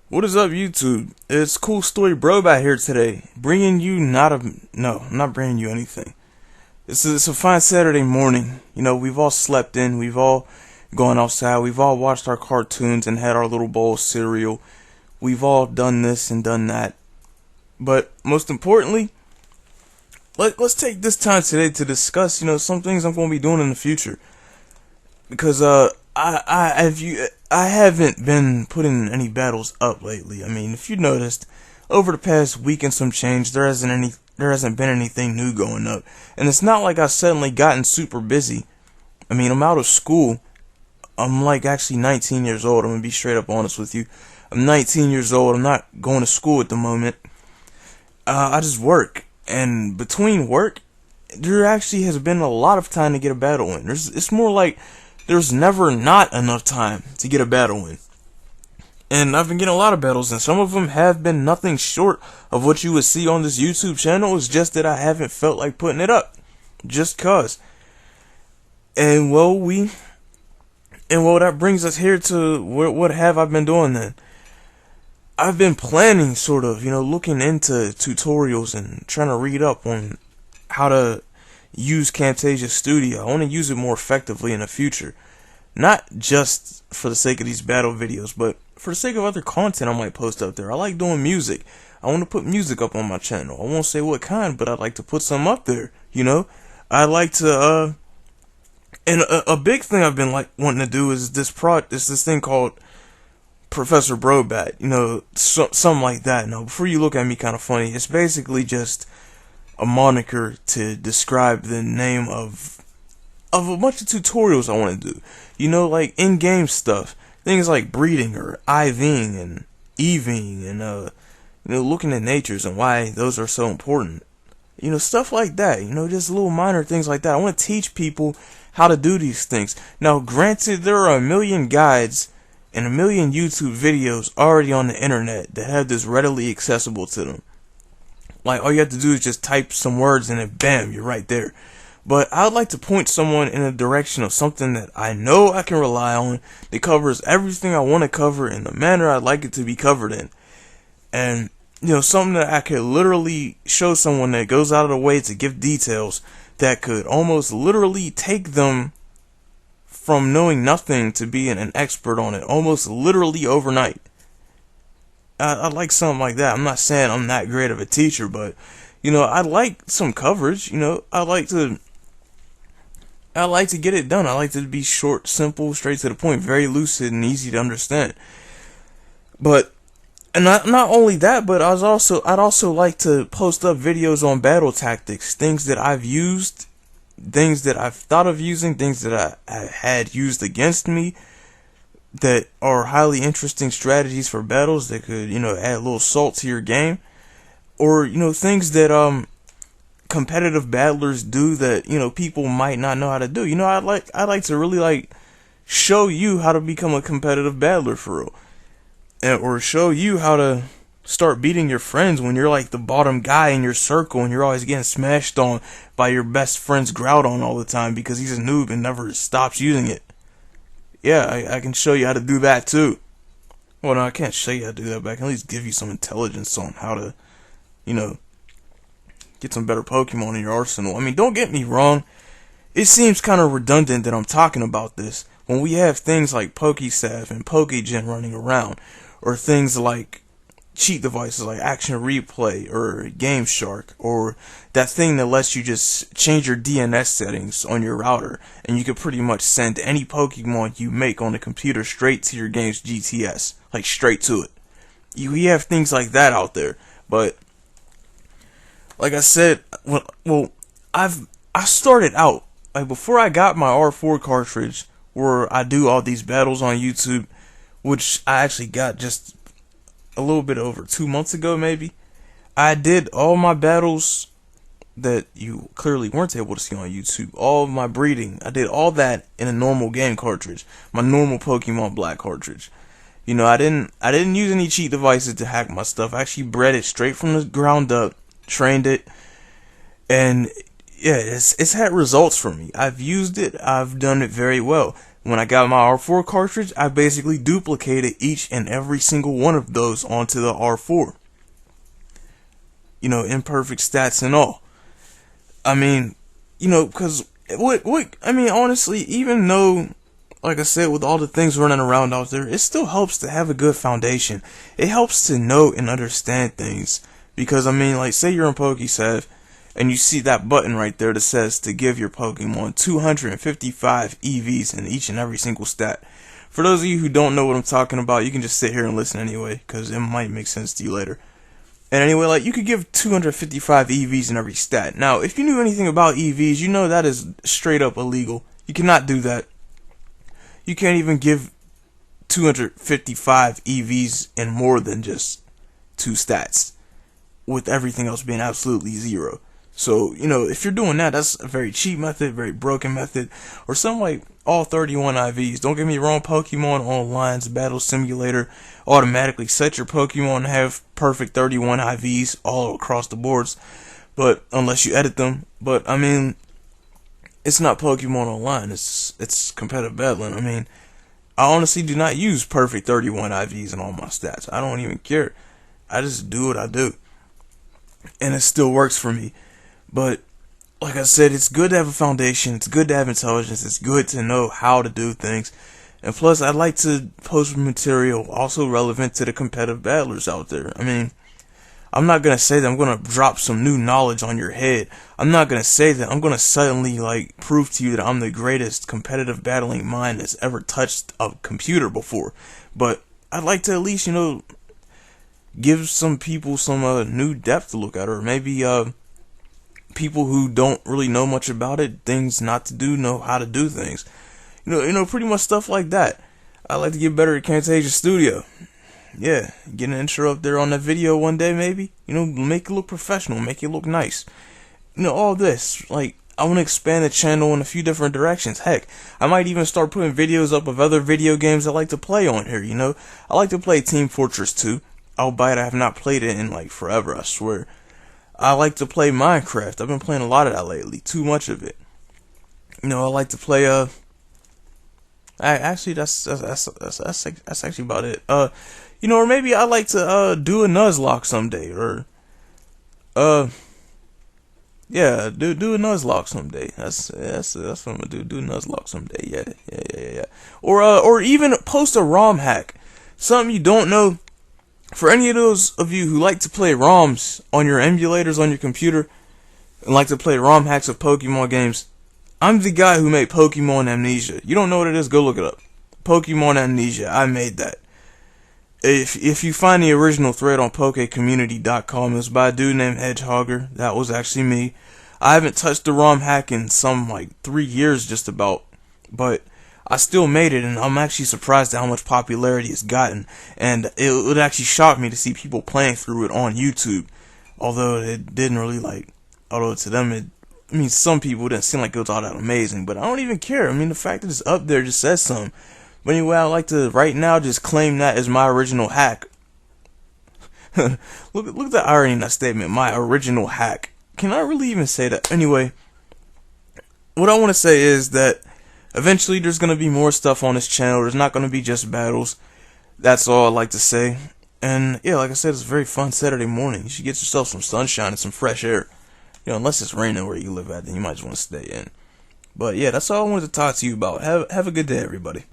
What is up, YouTube? It's Cool Story Bro back here today, bringing you I'm not bringing you anything. It's a fine Saturday morning. You know, we've all slept in, we've all gone outside, we've all watched our cartoons and had our little bowl of cereal. We've all done this and done that. But most importantly, let's take this time today to discuss, some things I'm going to be doing in the future. Because I haven't been putting any battles up lately. I mean, if you noticed, over the past week and some change, there hasn't been anything new going up. And it's not like I've suddenly gotten super busy. I mean, I'm out of school. I'm like actually 19 years old. I'm gonna be straight up honest with you. I'm 19 years old. I'm not going to school at the moment. I just work, and between work, there actually has been a lot of time to get a battle in. It's more like there's never not enough time to get a battle in. And I've been getting a lot of battles, and some of them have been nothing short of what you would see on this YouTube channel. It's just that I haven't felt like putting it up. Just cause. And that brings us here to what have I been doing then? I've been planning, sort of, looking into tutorials and trying to read up on how to use Camtasia Studio. I want to use it more effectively in the future. Not just for the sake of these battle videos, but for the sake of other content I might post up there. I like doing music. I want to put music up on my channel. I won't say what kind, but I'd like to put some up there, I like to, and a big thing I've been wanting to do is this thing called Professor Brobat, something like that. Now, before you look at me kind of funny, it's basically just a moniker to describe the name of a bunch of tutorials I want to do. Like in-game stuff. Things like breeding or IVing and Eving and, looking at natures and why those are so important. Stuff like that. Just little minor things like that. I want to teach people how to do these things. Now, granted, there are a million guides and a million YouTube videos already on the internet that have this readily accessible to them. Like, all you have to do is just type some words and then bam, you're right there. But I would like to point someone in a direction of something that I know I can rely on that covers everything I want to cover in the manner I'd like it to be covered in. And, something that I could literally show someone that goes out of the way to give details that could almost literally take them from knowing nothing to being an expert on it, almost literally overnight. I like something like that. I'm not saying I'm that great of a teacher, but I like some coverage. I like to get it done. I like to be short, simple, straight to the point, very lucid and easy to understand. But and not only that, but I'd also like to post up videos on battle tactics, things that I've used, things that I've thought of using, things that I had used against me, that are highly interesting strategies for battles that could, add a little salt to your game. Or, things that competitive battlers do that, people might not know how to do. I'd like to really show you how to become a competitive battler for real. Or show you how to start beating your friends when you're like the bottom guy in your circle and you're always getting smashed on by your best friend's Groudon all the time because he's a noob and never stops using it. Yeah, I can show you how to do that too. Well, no, I can't show you how to do that, but I can at least give you some intelligence on how to, get some better Pokemon in your arsenal. I mean, don't get me wrong. It seems kind of redundant that I'm talking about this when we have things like Pokestaff and Pokegen running around, or things like cheat devices like Action Replay or Game Shark, or that thing that lets you just change your DNS settings on your router and you can pretty much send any Pokemon you make on the computer straight to your game's GTS, like straight to it. We have things like that out there, but like I said, I started out before I got my R4 cartridge where I do all these battles on YouTube, which I actually got just a little bit over 2 months ago, maybe. I did all my battles that you clearly weren't able to see on YouTube. All of my breeding, I did all that in a normal game cartridge, my normal Pokemon Black cartridge. I didn't use any cheat devices to hack my stuff. I actually bred it straight from the ground up, trained it, and yeah, it's had results for me. I've used it. I've done it very well. when I got my R4 cartridge, I basically duplicated each and every single one of those onto the R4. You know, imperfect stats and all. I mean, you know, because I mean, honestly, even though, like I said, with all the things running around out there, it still helps to have a good foundation. It helps to know and understand things. Because, I mean, like, say you're on PokeSav, and you see that button right there that says to give your Pokemon 255 EVs in each and every single stat. For those of you who don't know what I'm talking about, you can just sit here and listen anyway, because it might make sense to you later. And anyway, like, you could give 255 EVs in every stat. Now, if you knew anything about EVs, you know that is straight up illegal. You cannot do that. You can't even give 255 EVs in more than just 2 stats, with everything else being absolutely 0. So, you know, if you're doing that, that's a very cheap method, very broken method, or something like all 31 IVs. Don't get me wrong, Pokemon Online's Battle Simulator automatically set your Pokemon to have perfect 31 IVs all across the boards, but unless you edit them. But, I mean, it's not Pokemon Online, it's competitive battling. I mean, I honestly do not use perfect 31 IVs in all my stats. I don't even care. I just do what I do. And it still works for me. But, like I said, it's good to have a foundation, it's good to have intelligence, it's good to know how to do things. And plus, I'd like to post material also relevant to the competitive battlers out there. I mean, I'm not going to say that I'm going to drop some new knowledge on your head. I'm not going to say that I'm going to suddenly, like, prove to you that I'm the greatest competitive battling mind that's ever touched a computer before. But I'd like to at least, you know, give some people some new depth to look at, or maybe people who don't really know much about it, things not to do, know how to do things. You know, pretty much stuff like that. I like to get better at Camtasia Studio. Yeah, get an intro up there on that video one day, maybe. You know, make it look professional, make it look nice. You know, all this. Like, I want to expand the channel in a few different directions. Heck, I might even start putting videos up of other video games I like to play on here, you know. I like to play Team Fortress 2. Albeit I have not played it in, like, forever, I swear. I like to play Minecraft. I've been playing a lot of that lately. Too much of it. You know, I like to play, actually, that's actually about it. You know, or maybe I like to, do a Nuzlocke someday, or, yeah, do a Nuzlocke someday. That's what I'm gonna do a Nuzlocke someday, yeah. Or even post a Romhack. Something you don't know. For any of those of you who like to play ROMs on your emulators on your computer, and like to play ROM hacks of Pokemon games, I'm the guy who made Pokemon Amnesia. You don't know what it is? Go look it up. Pokemon Amnesia. I made that. If you find the original thread on PokeCommunity.com, it was by a dude named Hedgehogger. That was actually me. I haven't touched the ROM hack in some, like, 3 years just about, but I still made it, and I'm actually surprised at how much popularity it's gotten. And it would actually shock me to see people playing through it on YouTube. Although it didn't really, like, although to them, I mean, some people didn't seem like it was all that amazing. But I don't even care. I mean, the fact that it's up there just says something. But anyway, I'd like to, right now, just claim that as my original hack. look at the irony in that statement. My original hack. Can I really even say that? Anyway, what I want to say is that eventually, there's going to be more stuff on this channel. There's not going to be just battles. That's all I like to say. And, yeah, like I said, it's a very fun Saturday morning. You should get yourself some sunshine and some fresh air. You know, unless it's raining where you live at, then you might just want to stay in. But, yeah, that's all I wanted to talk to you about. Have a good day, everybody.